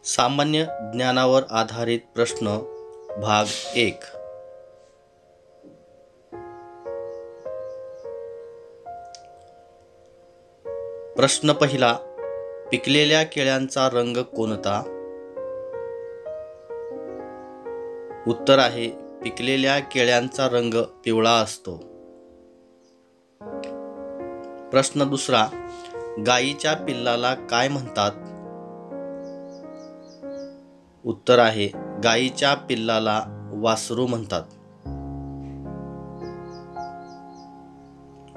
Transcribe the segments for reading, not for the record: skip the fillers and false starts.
सामान्य ज्ञानावर आधारित प्रश्न भाग 1. प्रश्न पहिला. पिकलेल्या केळ्यांचा रंग कोणता? उत्तर आहे पिकलेल्या केळ्यांचा रंग पिवळा असतो. प्रश्न दुसरा. गायीच्या पिल्लाला काय म्हणतात? उत्तर आहे गायीच्या पिल्लाला वासरू म्हणतात.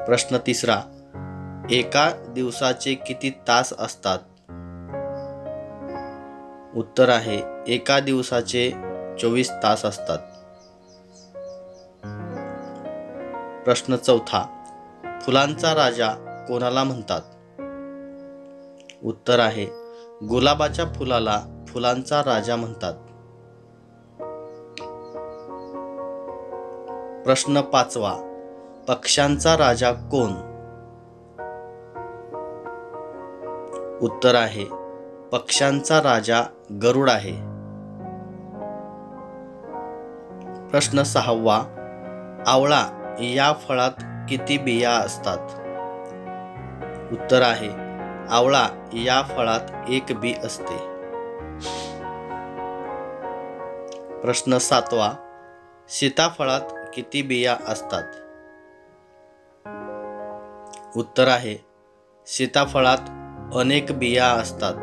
प्रश्न तिसरा. एका दिवसाचे किती तास असतात? उत्तर आहे एका दिवसाचे 24 तास असतात. प्रश्न चौथा. फुलांचा राजा कोणाला म्हणतात? उत्तर आहे गुलाबाच्या फुलाला फुलांचा राजा म्हणतात. प्रश्न पाचवा. पक्ष्यांचा राजा कोण? उत्तर आहे पक्ष्यांचा राजा गरुड आहे. प्रश्न सहावा. आवळा या फळात किती बिया असतात? उत्तर आहे आवळा या फळात एक बी असते. प्रश्न सातवा. सीताफळात किती बिया असतात? उत्तर आहे सीताफळात अनेक बिया असतात.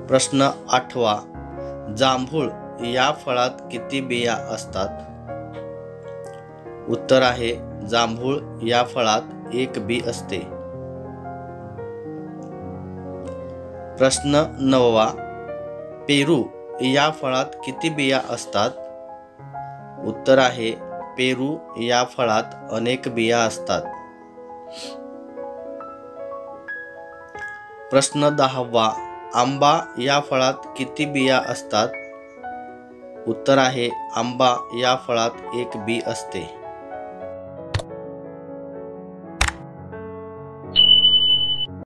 प्रश्न आठवा. जांभूळ या फळात किती बिया असतात? उत्तर आहे जांभूळ या फळात एक बी असते. प्रश्न नववा. पेरू या फळात किती बिया असतात? उत्तर आहे पेरू या फळात अनेक बिया असतात. प्रश्न दहावा. आंबा या फळात किती बिया असतात? उत्तर आहे आंबा या फळात एक बी असते.